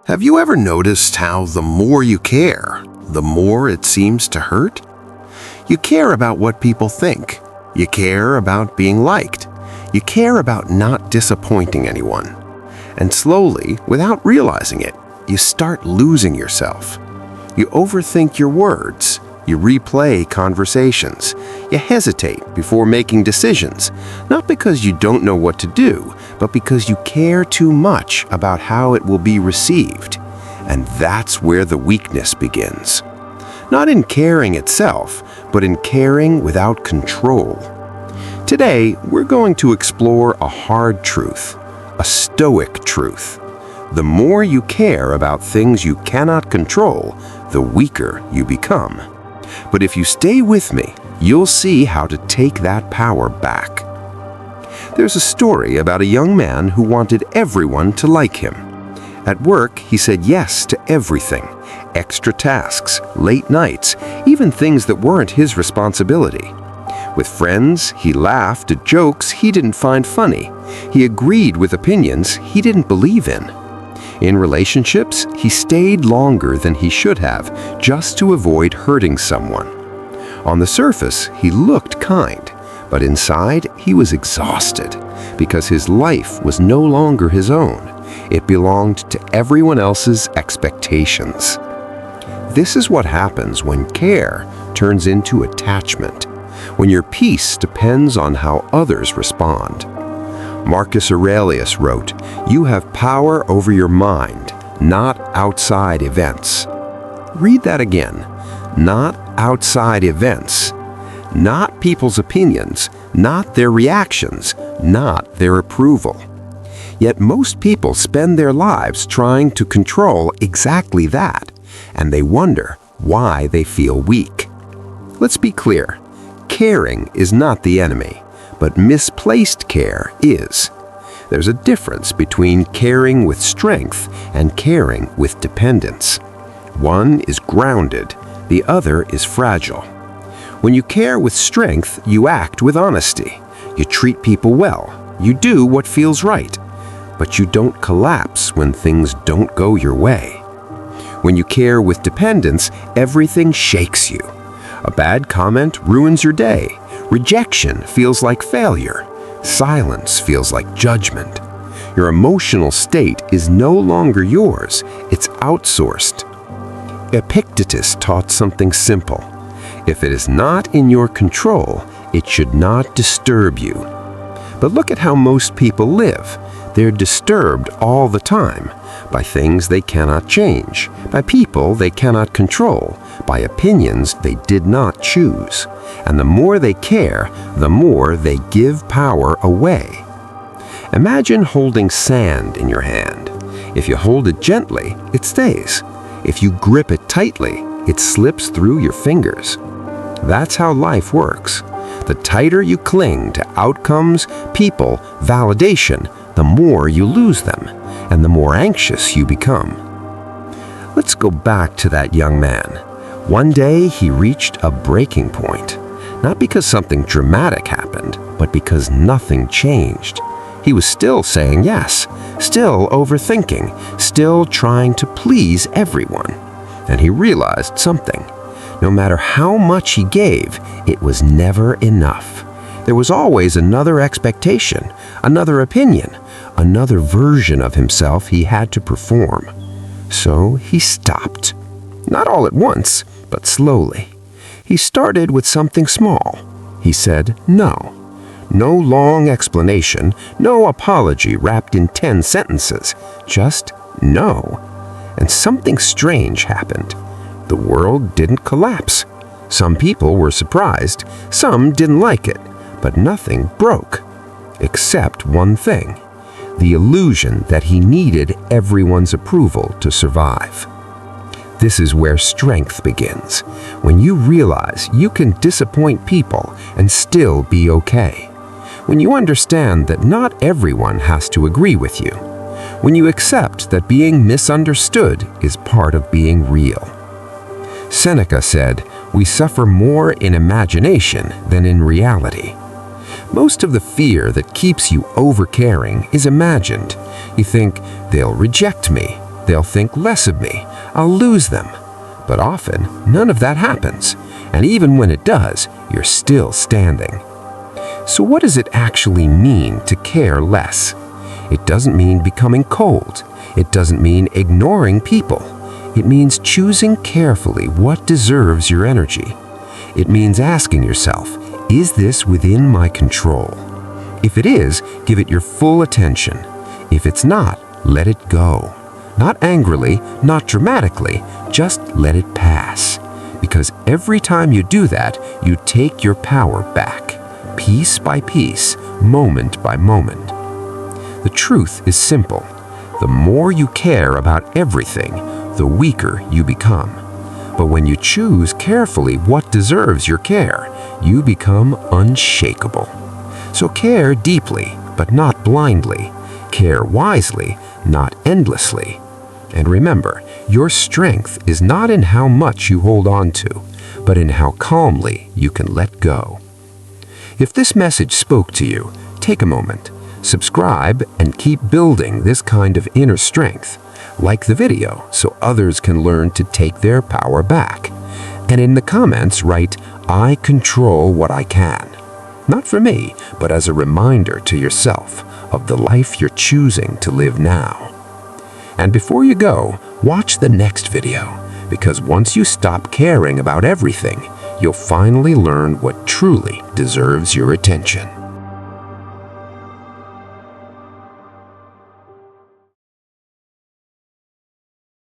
Have you ever noticed how the more you care, the more it seems to hurt? You care about what people think. You care about being liked. You care about not disappointing anyone. And slowly, without realizing it, you start losing yourself. You overthink your words. You replay conversations. You hesitate before making decisions, not because you don't know what to do, but because you care too much about how it will be received. And that's where the weakness begins. Not in caring itself, but in caring without control. Today, we're going to explore a hard truth, a Stoic truth. The more you care about things you cannot control, the weaker you become. But if you stay with me, you'll see how to take that power back. There's a story about a young man who wanted everyone to like him. At work, he said yes to everything, extra tasks, late nights, even things that weren't his responsibility. With friends, he laughed at jokes he didn't find funny. He agreed with opinions he didn't believe in. In relationships, he stayed longer than he should have just to avoid hurting someone. On the surface, he looked kind, but inside, he was exhausted because his life was no longer his own. It belonged to everyone else's expectations. This is what happens when care turns into attachment, when your peace depends on how others respond. Marcus Aurelius wrote, "You have power over your mind, not outside events." Read that again. Not outside events. Not people's opinions, not their reactions, not their approval. Yet most people spend their lives trying to control exactly that, and they wonder why they feel weak. Let's be clear. Caring is not the enemy, but misplaced care is. There's a difference between caring with strength and caring with dependence. One is grounded, the other is fragile. When you care with strength, you act with honesty. You treat people well. You do what feels right. But you don't collapse when things don't go your way. When you care with dependence, everything shakes you. A bad comment ruins your day. Rejection feels like failure. Silence feels like judgment. Your emotional state is no longer yours. It's outsourced. Epictetus taught something simple. If it is not in your control, it should not disturb you. But look at how most people live. They're disturbed all the time by things they cannot change, by people they cannot control, by opinions they did not choose. And the more they care, the more they give power away. Imagine holding sand in your hand. If you hold it gently, it stays. If you grip it tightly, it slips through your fingers. That's how life works. The tighter you cling to outcomes, people, validation, the more you lose them, and the more anxious you become. Let's go back to that young man. One day he reached a breaking point, not because something dramatic happened, but because nothing changed. He was still saying yes, still overthinking, still trying to please everyone. And he realized something. No matter how much he gave, it was never enough. There was always another expectation, another opinion, another version of himself he had to perform. So he stopped. Not all at once, but slowly. He started with something small. He said no. No long explanation, no apology wrapped in 10 sentences. Just no. And something strange happened. The world didn't collapse. Some people were surprised, some didn't like it, but nothing broke. Except one thing, the illusion that he needed everyone's approval to survive. This is where strength begins, when you realize you can disappoint people and still be okay. When you understand that not everyone has to agree with you. When you accept that being misunderstood is part of being real. Seneca said, "We suffer more in imagination than in reality." Most of the fear that keeps you over-caring is imagined. You think, they'll reject me, they'll think less of me, I'll lose them. But often, none of that happens, and even when it does, you're still standing. So what does it actually mean to care less? It doesn't mean becoming cold. It doesn't mean ignoring people. It means choosing carefully what deserves your energy. It means asking yourself, is this within my control? If it is, give it your full attention. If it's not, let it go. Not angrily, not dramatically, just let it pass. Because every time you do that, you take your power back, piece by piece, moment by moment. The truth is simple. The more you care about everything, the weaker you become. But when you choose carefully what deserves your care, you become unshakable. So care deeply, but not blindly. Care wisely, not endlessly. And remember, your strength is not in how much you hold on to, but in how calmly you can let go. If this message spoke to you, take a moment, subscribe, and keep building this kind of inner strength. Like the video so others can learn to take their power back. And in the comments write, I control what I can. Not for me, but as a reminder to yourself of the life you're choosing to live now. And before you go, watch the next video, because once you stop caring about everything, you'll finally learn what truly deserves your attention.